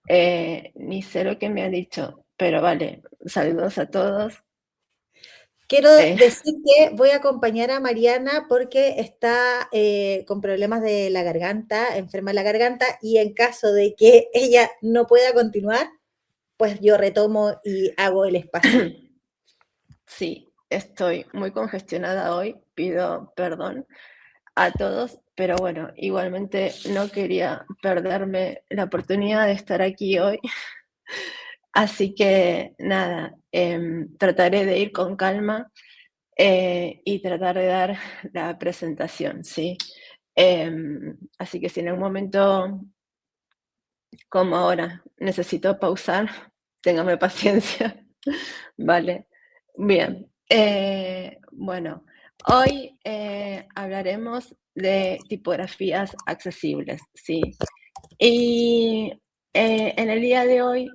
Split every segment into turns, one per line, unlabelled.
Ni sé lo que me han dicho, pero vale, saludos a todos.
Quiero
Eh,
decir que voy a acompañar a Mariana porque está con problemas de la garganta, enferma de la garganta, y en caso de que ella no pueda continuar, pues yo retomo y hago el espacio.
sí, estoy muy congestionada hoy, pido perdón a todos, pero bueno, igualmente no quería perderme la oportunidad de estar aquí hoy, así que nada, trataré de ir con calma y tratar de dar la presentación, ¿sí? Así que si en algún momento, como ahora, necesito pausar, téngame paciencia, ¿vale? Bien, bueno, hoy hablaremos de tipografías accesibles, ¿sí? Y en el día de hoy,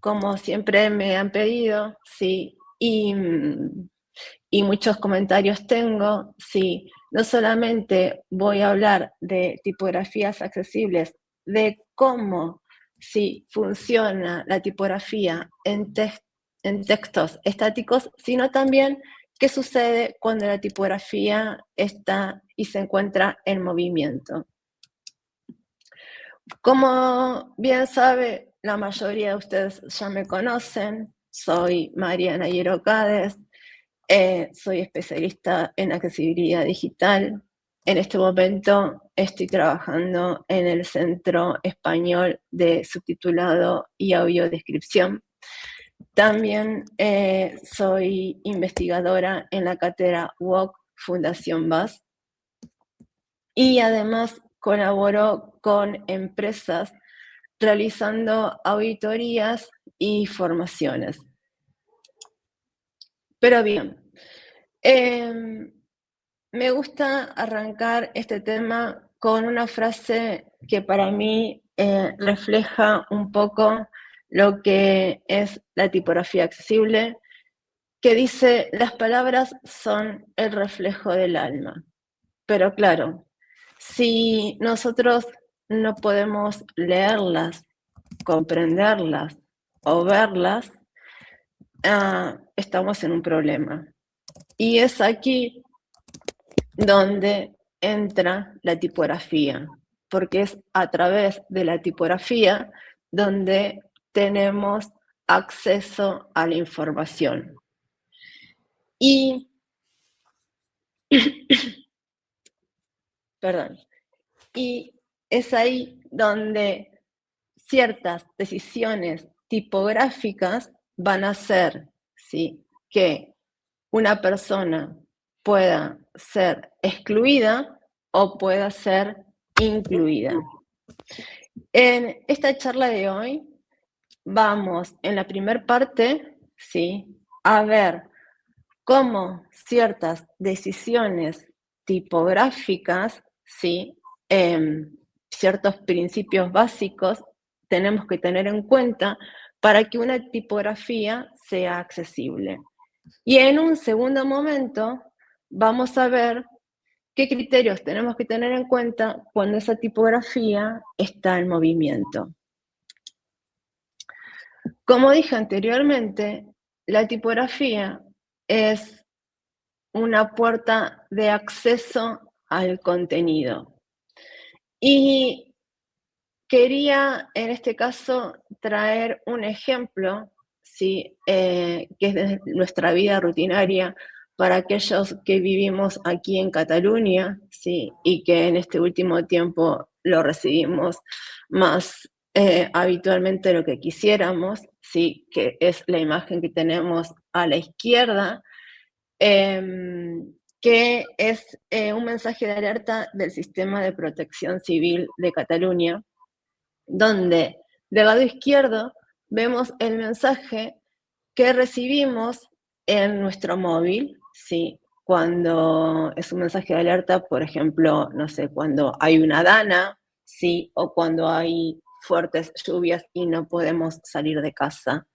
como siempre me han pedido, sí, y muchos comentarios tengo, sí, no solamente voy a hablar de tipografías accesibles, de cómo sí funciona la tipografía en textos estáticos, sino también qué sucede cuando la tipografía está y se encuentra en movimiento. Como bien sabe, la mayoría de ustedes ya me conocen, soy Mariana Hierocades, soy especialista en accesibilidad digital. En este momento estoy trabajando en el Centro Español de Subtitulado y Audiodescripción. También soy investigadora en la cátedra WOC Fundación BAS y además colaboro con empresas realizando auditorías y formaciones. Pero bien, me gusta arrancar este tema con una frase que para mí refleja un poco lo que es la tipografía accesible, que dice, las palabras son el reflejo del alma. Pero claro, si nosotros no podemos leerlas, comprenderlas o verlas, estamos en un problema. Y es aquí donde entra la tipografía, porque es a través de la tipografía donde tenemos acceso a la información. Y, perdón, y es ahí donde ciertas decisiones tipográficas van a hacer, ¿sí?, que una persona pueda ser excluida o pueda ser incluida. En esta charla de hoy vamos en la primera parte, ¿sí?, a ver cómo ciertas decisiones tipográficas, ¿sí?, ciertos principios básicos tenemos que tener en cuenta para que una tipografía sea accesible. Y en un segundo momento vamos a ver qué criterios tenemos que tener en cuenta cuando esa tipografía está en movimiento. Como dije anteriormente, la tipografía es una puerta de acceso al contenido. Y quería, en este caso, traer un ejemplo, ¿sí?, que es de nuestra vida rutinaria para aquellos que vivimos aquí en Cataluña, ¿sí?, y que en este último tiempo lo recibimos más habitualmente de lo que quisiéramos, ¿sí?, que es la imagen que tenemos a la izquierda, que es un mensaje de alerta del Sistema de Protección Civil de Cataluña, donde del lado izquierdo vemos el mensaje que recibimos en nuestro móvil, ¿sí?, cuando es un mensaje de alerta, por ejemplo, no sé, cuando hay una dana, ¿sí?, o cuando hay fuertes lluvias y no podemos salir de casa.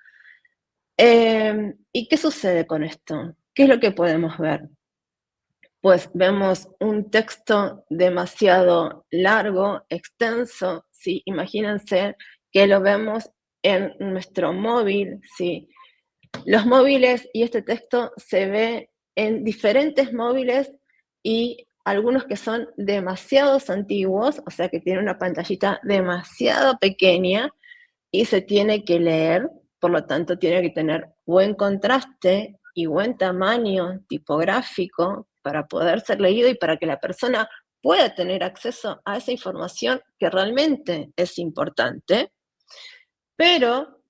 ¿Y qué sucede con esto? ¿Qué es lo que podemos ver? Pues vemos un texto demasiado largo, extenso, ¿sí? Imagínense que lo vemos en nuestro móvil, ¿sí? Los móviles y este texto se ve en diferentes móviles y algunos que son demasiado antiguos, o sea que tienen una pantallita demasiado pequeña y se tiene que leer, por lo tanto tiene que tener buen contraste y buen tamaño tipográfico para poder ser leído y para que la persona pueda tener acceso a esa información que realmente es importante. Pero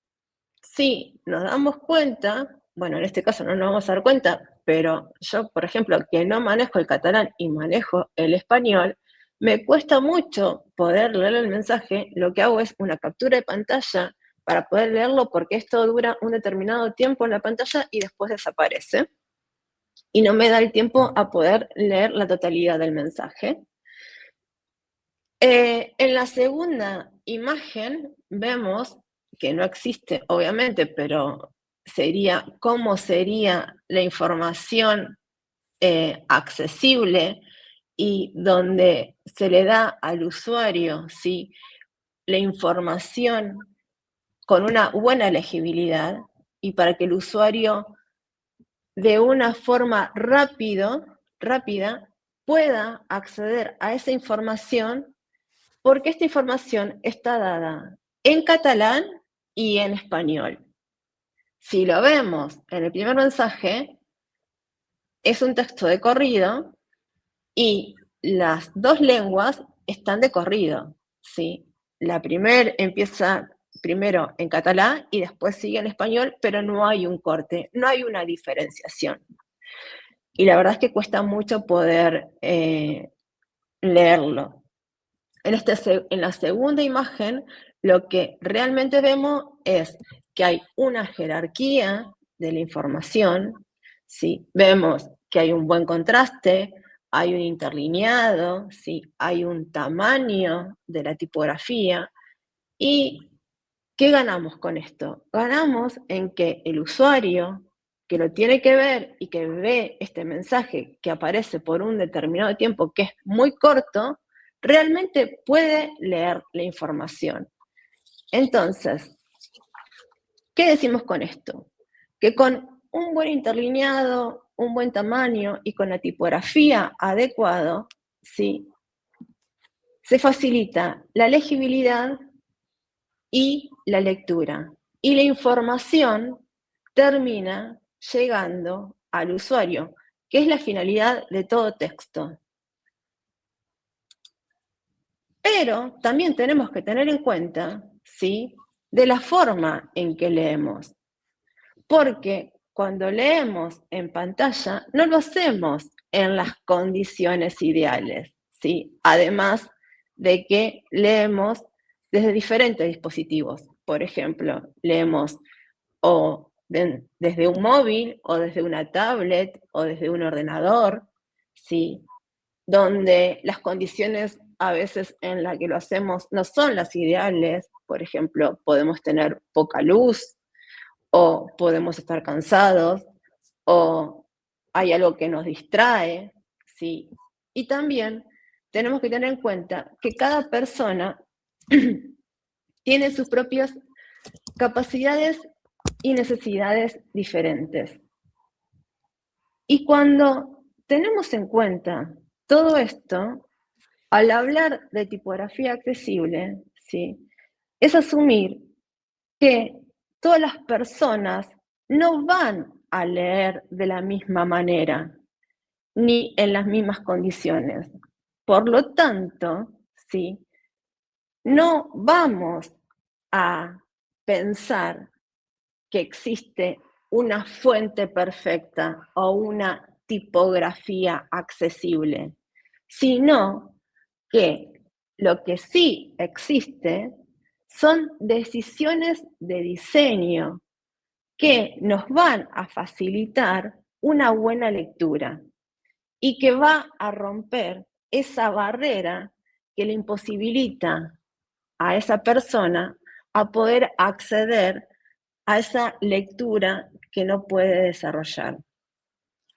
si nos damos cuenta, bueno, en este caso no nos vamos a dar cuenta, pero yo, por ejemplo, que no manejo el catalán y manejo el español, me cuesta mucho poder leer el mensaje. Lo que hago es una captura de pantalla para poder leerlo, porque esto dura un determinado tiempo en la pantalla y después desaparece. Y no me da el tiempo a poder leer la totalidad del mensaje. En la segunda imagen vemos que no existe, obviamente, pero sería cómo sería la información accesible y donde se le da al usuario, ¿sí?, la información con una buena legibilidad y para que el usuario de una forma rápida pueda acceder a esa información, porque esta información está dada en catalán y en español. Si lo vemos en el primer mensaje, es un texto de corrido y las dos lenguas están de corrido, ¿sí? La primera empieza primero en catalán y después sigue en español, pero no hay un corte, no hay una diferenciación. Y la verdad es que cuesta mucho poder leerlo. En la segunda imagen, lo que realmente vemos es que hay una jerarquía de la información, ¿sí? Vemos que hay un buen contraste, hay un interlineado, ¿sí?, hay un tamaño de la tipografía. ¿Y qué ganamos con esto? Ganamos en que el usuario que lo tiene que ver y que ve este mensaje que aparece por un determinado tiempo que es muy corto, realmente puede leer la información. Entonces, ¿qué decimos con esto? Que con un buen interlineado, un buen tamaño y con la tipografía adecuado, ¿sí?, se facilita la legibilidad y la lectura. Y la información termina llegando al usuario, que es la finalidad de todo texto. Pero también tenemos que tener en cuenta, ¿sí?, de la forma en que leemos. Porque cuando leemos en pantalla, no lo hacemos en las condiciones ideales, ¿sí? Además de que leemos desde diferentes dispositivos. Por ejemplo, leemos desde un móvil, o desde una tablet, o desde un ordenador, ¿sí?, donde las condiciones a veces en las que lo hacemos no son las ideales. Por ejemplo, podemos tener poca luz, o podemos estar cansados, o hay algo que nos distrae, ¿sí? Y también tenemos que tener en cuenta que cada persona tiene sus propias capacidades y necesidades diferentes. Y cuando tenemos en cuenta todo esto, al hablar de tipografía accesible, ¿sí?, es asumir que todas las personas no van a leer de la misma manera, ni en las mismas condiciones. Por lo tanto, ¿sí?, no vamos a pensar que existe una fuente perfecta o una tipografía accesible, sino que lo que sí existe son decisiones de diseño que nos van a facilitar una buena lectura y que va a romper esa barrera que le imposibilita a esa persona a poder acceder a esa lectura que no puede desarrollar.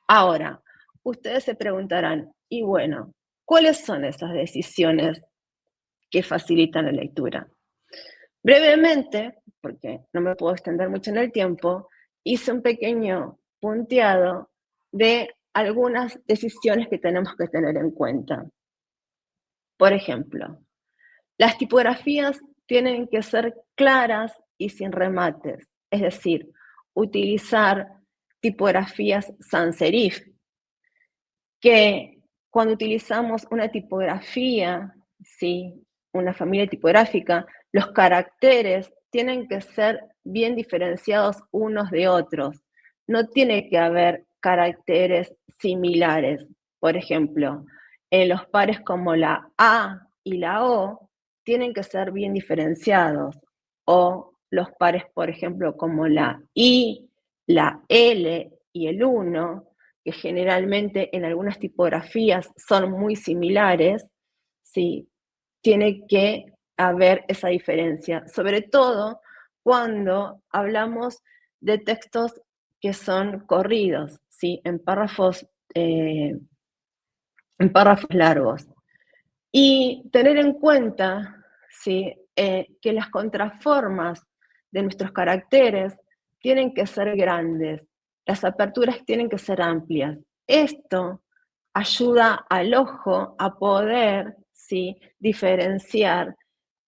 Ahora, ustedes se preguntarán, y bueno, ¿cuáles son esas decisiones que facilitan la lectura? Brevemente, porque no me puedo extender mucho en el tiempo, hice un pequeño punteado de algunas decisiones que tenemos que tener en cuenta. Por ejemplo, las tipografías tienen que ser claras y sin remates, es decir, utilizar tipografías sans serif, que cuando utilizamos una tipografía, ¿sí? Una familia tipográfica, los caracteres tienen que ser bien diferenciados unos de otros. No tiene que haber caracteres similares. Por ejemplo, en los pares como la A y la O tienen que ser bien diferenciados. O los pares, por ejemplo, como la I, la L y el 1, que generalmente en algunas tipografías son muy similares, ¿sí? Tiene que haber esa diferencia, sobre todo cuando hablamos de textos que son corridos, ¿sí? En párrafos largos. Y tener en cuenta, ¿sí? Que las contraformas de nuestros caracteres tienen que ser grandes, las aperturas tienen que ser amplias. Esto ayuda al ojo a poder, ¿sí? Diferenciar,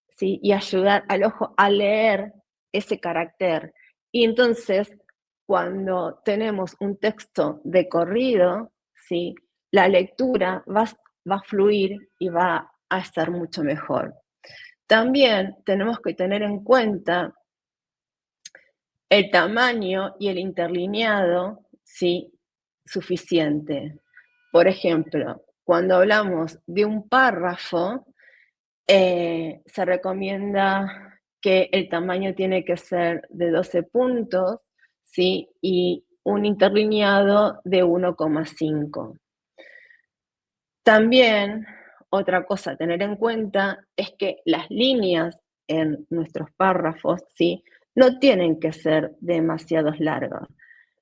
¿sí? Y ayudar al ojo a leer ese carácter. Y entonces, cuando tenemos un texto de corrido, ¿sí? La lectura va a fluir y va a estar mucho mejor. También tenemos que tener en cuenta el tamaño y el interlineado, ¿sí? Suficiente. Por ejemplo, cuando hablamos de un párrafo, se recomienda que el tamaño tiene que ser de 12 puntos, ¿sí? Y un interlineado de 1,5. También, otra cosa a tener en cuenta es que las líneas en nuestros párrafos, ¿sí? No tienen que ser demasiado largas.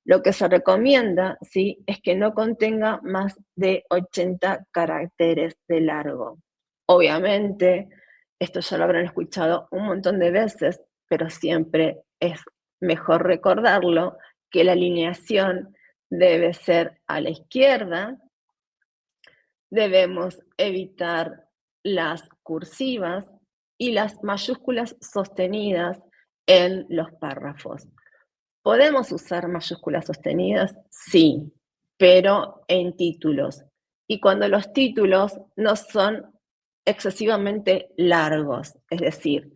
Lo que se recomienda, ¿sí? Es que no contenga más de 80 caracteres de largo. Obviamente, esto ya lo habrán escuchado un montón de veces, pero siempre es mejor recordarlo, que la alineación debe ser a la izquierda. Debemos evitar las cursivas y las mayúsculas sostenidas en los párrafos. ¿Podemos usar mayúsculas sostenidas? Sí, pero en títulos. Y cuando los títulos no son excesivamente largos, es decir,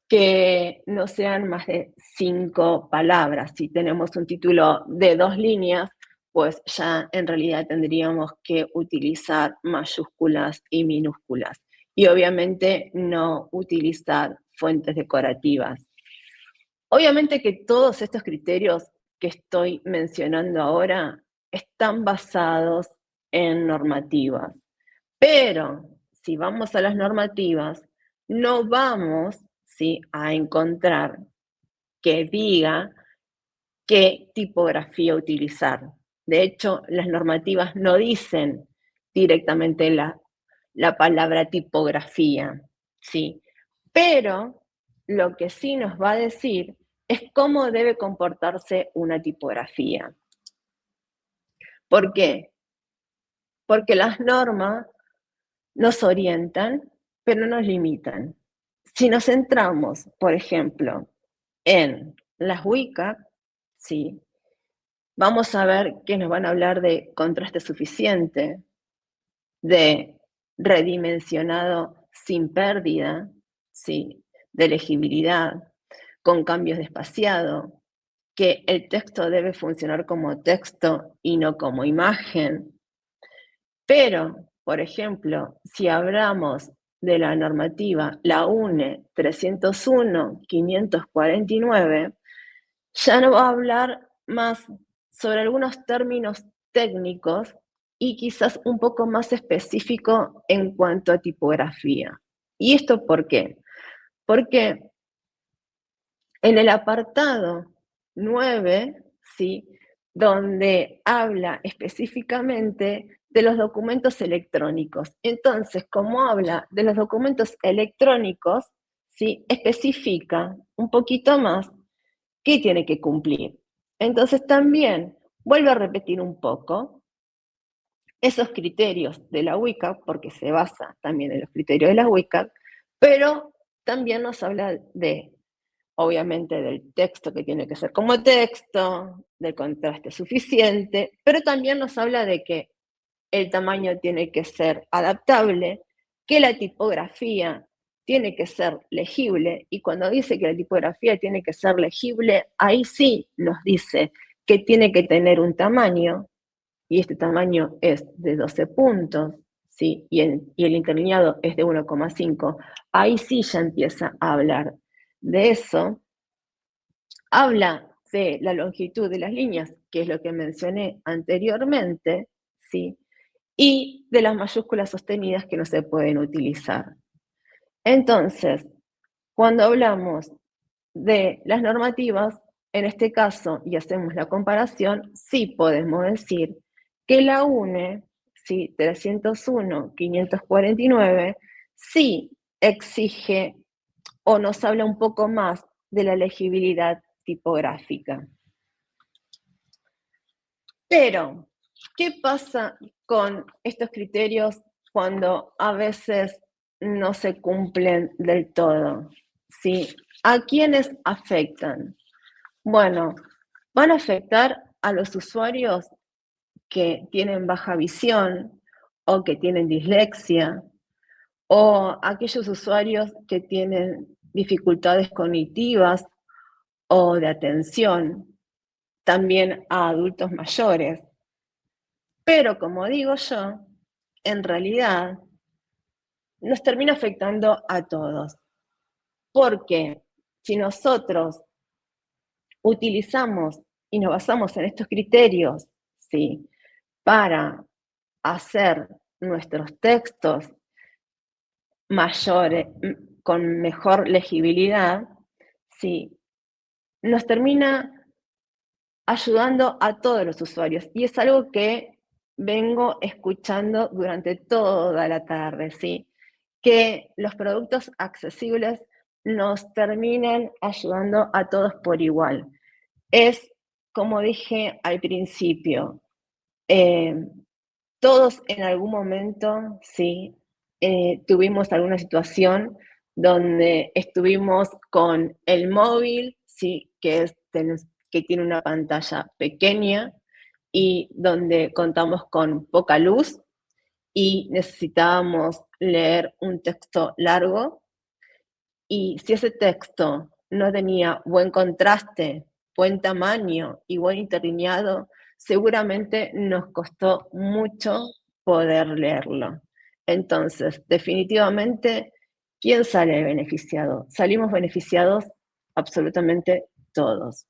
que no sean más de 5 palabras. Si tenemos un título de 2 líneas, pues ya en realidad tendríamos que utilizar mayúsculas y minúsculas. Y obviamente no utilizar fuentes decorativas. Obviamente que todos estos criterios que estoy mencionando ahora están basados en normativas. Pero si vamos a las normativas, no vamos, ¿sí? A encontrar que diga qué tipografía utilizar. De hecho, las normativas no dicen directamente la palabra tipografía, ¿sí? Pero lo que sí nos va a decir es cómo debe comportarse una tipografía. ¿Por qué? Porque las normas nos orientan, pero nos limitan. Si nos centramos, por ejemplo, en las WCAG, ¿sí? Vamos a ver que nos van a hablar de contraste suficiente, de redimensionado sin pérdida, ¿sí? De legibilidad, con cambios de espaciado, que el texto debe funcionar como texto y no como imagen. Pero, por ejemplo, si hablamos de la normativa, la UNE 301-549, ya no va a hablar más sobre algunos términos técnicos y quizás un poco más específico en cuanto a tipografía. ¿Y esto por qué? Porque en el apartado 9, ¿sí? Donde habla específicamente de los documentos electrónicos. Entonces, como habla de los documentos electrónicos, ¿sí? Especifica un poquito más qué tiene que cumplir. Entonces también vuelve a repetir un poco esos criterios de la WCAG, porque se basa también en los criterios de la WCAG, pero también nos habla de, obviamente, del texto que tiene que ser como texto, del contraste suficiente, pero también nos habla de que el tamaño tiene que ser adaptable, que la tipografía tiene que ser legible, y cuando dice que la tipografía tiene que ser legible, ahí sí nos dice que tiene que tener un tamaño, y este tamaño es de 12 puntos, ¿sí? y el interlineado es de 1,5, ahí sí ya empieza a hablar de eso. Habla de la longitud de las líneas, que es lo que mencioné anteriormente, ¿sí? Y de las mayúsculas sostenidas que no se pueden utilizar. Entonces, cuando hablamos de las normativas, en este caso, y hacemos la comparación, sí podemos decir que la UNE, ¿sí? 301-549, sí exige o nos habla un poco más de la legibilidad tipográfica. Pero, ¿qué pasa con estos criterios cuando a veces no se cumplen del todo? ¿Sí? ¿A quiénes afectan? Bueno, van a afectar a los usuarios que tienen baja visión o que tienen dislexia, o aquellos usuarios que tienen dificultades cognitivas o de atención, también a adultos mayores. Pero como digo yo, en realidad nos termina afectando a todos, porque si nosotros utilizamos y nos basamos en estos criterios, ¿sí? Para hacer nuestros textos mayores, con mejor legibilidad, ¿sí? Nos termina ayudando a todos los usuarios. Y es algo que vengo escuchando durante toda la tarde, ¿sí? Que los productos accesibles nos terminen ayudando a todos por igual. Es, como dije al principio, todos en algún momento, sí, tuvimos alguna situación donde estuvimos con el móvil, sí, que tiene una pantalla pequeña y donde contamos con poca luz y necesitábamos leer un texto largo, y si ese texto no tenía buen contraste, buen tamaño y buen interlineado, seguramente nos costó mucho poder leerlo. Entonces, definitivamente, ¿quién sale beneficiado? Salimos beneficiados absolutamente todos.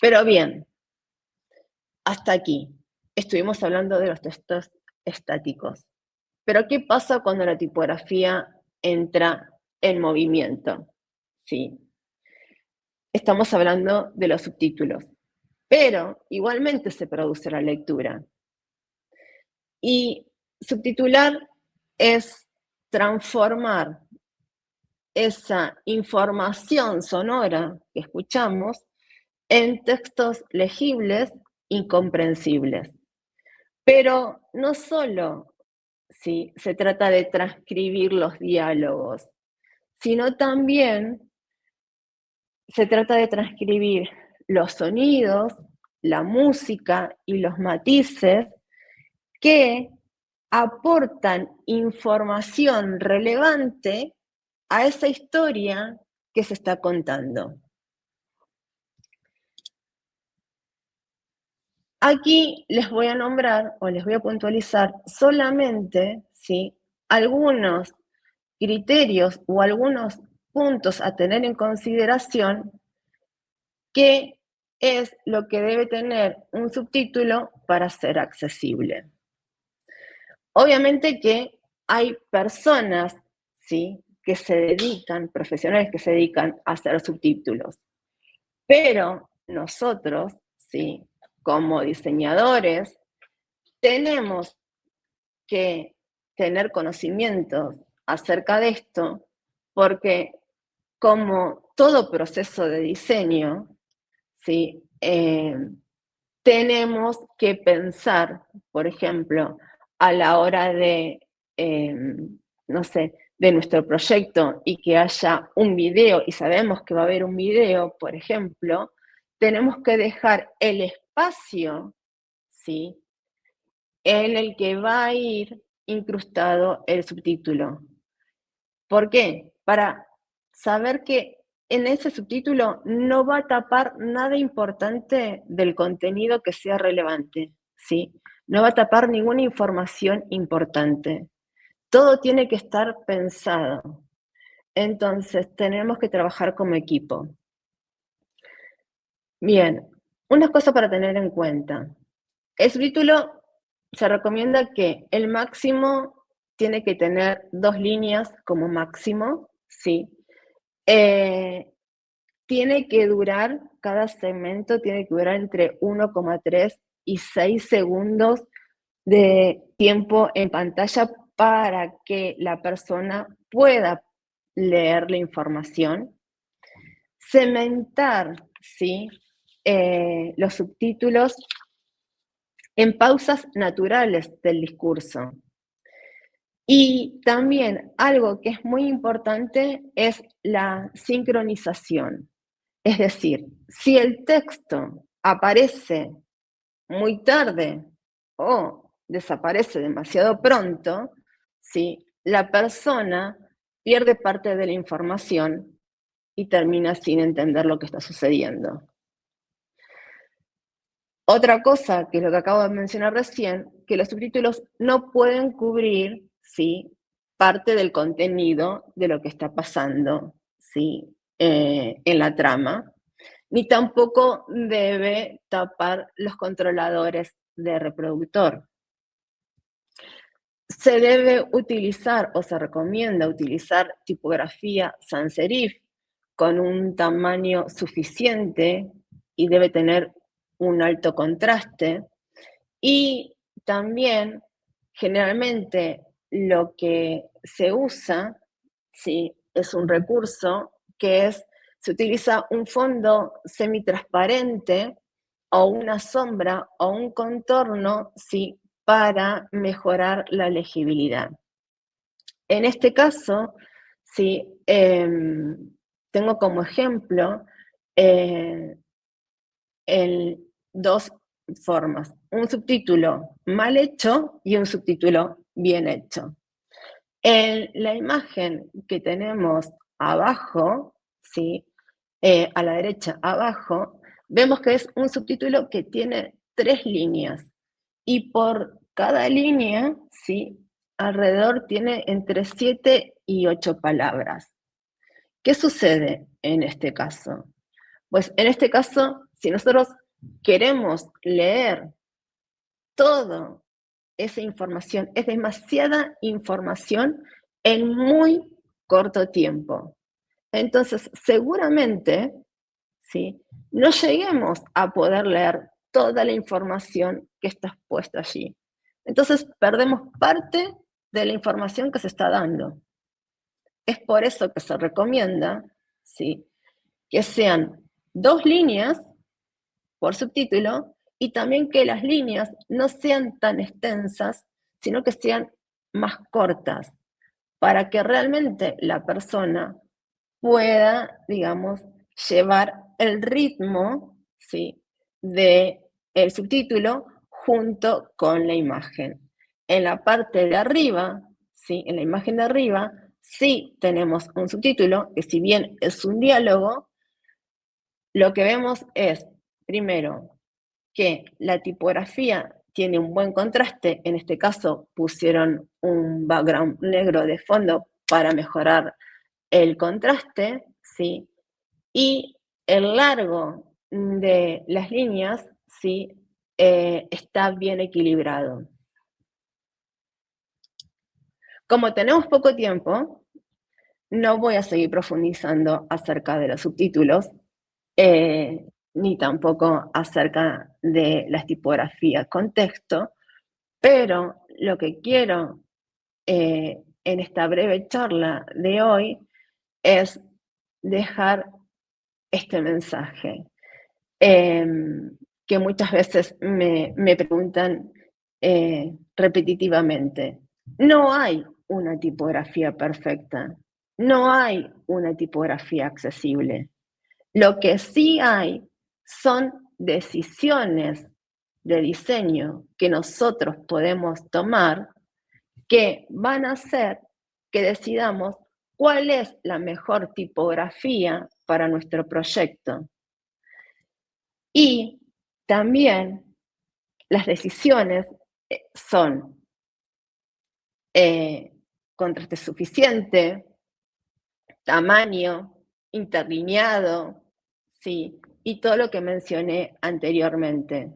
Pero bien, hasta aquí. Estuvimos hablando de los textos estáticos. Pero ¿qué pasa cuando la tipografía entra en movimiento? ¿Sí? Estamos hablando de los subtítulos, pero igualmente se produce la lectura. Y subtitular es transformar esa información sonora que escuchamos en textos legibles y comprensibles. Pero no solo, ¿sí?, se trata de transcribir los diálogos, sino también se trata de transcribir los sonidos, la música y los matices que aportan información relevante a esa historia que se está contando. Aquí les voy a nombrar o les voy a puntualizar solamente, ¿sí?, algunos criterios o algunos puntos a tener en consideración, que es lo que debe tener un subtítulo para ser accesible. Obviamente que hay personas, ¿sí?, que se dedican, profesionales que se dedican a hacer subtítulos, pero nosotros, ¿sí?, como diseñadores, tenemos que tener conocimientos acerca de esto, porque como todo proceso de diseño, ¿sí? Tenemos que pensar, por ejemplo, a la hora de, no sé, de nuestro proyecto y que haya un video y sabemos que va a haber un video, por ejemplo, tenemos que dejar el espacio, ¿sí? En el que va a ir incrustado el subtítulo. ¿Por qué? Para saber que en ese subtítulo no va a tapar nada importante del contenido que sea relevante, ¿sí? No va a tapar ninguna información importante. Todo tiene que estar pensado. Entonces, tenemos que trabajar como equipo. Bien, una cosa para tener en cuenta. El subtítulo se recomienda que el máximo tiene que tener 2 líneas como máximo, ¿sí? Tiene que durar, cada segmento tiene que durar entre 1,3 y 6 segundos de tiempo en pantalla para que la persona pueda leer la información. Cementar, ¿sí? Los subtítulos en pausas naturales del discurso. Y también algo que es muy importante es la sincronización. Es decir, si el texto aparece muy tarde o desaparece demasiado pronto, ¿sí? La persona pierde parte de la información y termina sin entender lo que está sucediendo. Otra cosa, que es lo que acabo de mencionar recién, que los subtítulos no pueden cubrir, ¿sí? Parte del contenido de lo que está pasando, ¿sí? En la trama, ni tampoco debe tapar los controladores de reproductor. Se debe utilizar o se recomienda utilizar tipografía sans serif con un tamaño suficiente y debe tener un alto contraste. Y también, generalmente, lo que se usa, ¿sí? Es un recurso que se utiliza un fondo semitransparente o una sombra o un contorno, ¿sí? Para mejorar la legibilidad. En este caso, ¿sí? Tengo como ejemplo dos formas, un subtítulo mal hecho y un subtítulo bien hecho. En la imagen que tenemos abajo, ¿sí? A la derecha abajo, vemos que es un subtítulo que tiene 3 líneas y por cada línea, ¿sí? Alrededor tiene entre 7 y 8 palabras. ¿Qué sucede en este caso? Pues en este caso, si nosotros queremos leer toda esa información, es demasiada información en muy corto tiempo. Entonces, seguramente, ¿sí? No lleguemos a poder leer toda la información que está expuesta allí. Entonces, perdemos parte de la información que se está dando. Es por eso que se recomienda, ¿sí? Que sean 2 líneas por subtítulo y también que las líneas no sean tan extensas, sino que sean más cortas, para que realmente la persona pueda, digamos, llevar el ritmo, ¿sí? De el subtítulo junto con la imagen. En la parte de arriba, ¿sí? En la imagen de arriba, sí tenemos un subtítulo, que si bien es un diálogo, lo que vemos es, primero, que la tipografía tiene un buen contraste, en este caso pusieron un background negro de fondo para mejorar el contraste, ¿sí? Y el largo de las líneas, ¿sí? Está bien equilibrado. Como tenemos poco tiempo, no voy a seguir profundizando acerca de los subtítulos, ni tampoco acerca de las tipografías con texto, pero lo que quiero en esta breve charla de hoy es dejar este mensaje, que muchas veces me preguntan repetitivamente. No hay una tipografía perfecta, no hay una tipografía accesible. Lo que sí hay son decisiones de diseño que nosotros podemos tomar que van a hacer que decidamos cuál es la mejor tipografía para nuestro proyecto. Y también las decisiones son contraste suficiente, tamaño, interlineado, ¿sí? Y todo lo que mencioné anteriormente.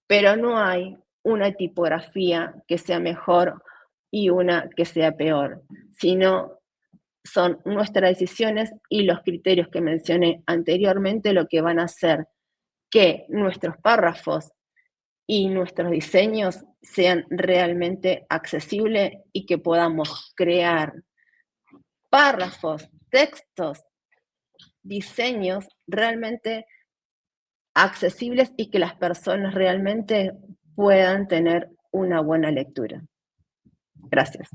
Pero no hay una tipografía que sea mejor y una que sea peor, sino son nuestras decisiones y los criterios que mencioné anteriormente lo que van a hacer que nuestros párrafos y nuestros diseños sean realmente accesibles y que podamos crear párrafos, textos, diseños realmente accesibles y que las personas realmente puedan tener una buena lectura. Gracias.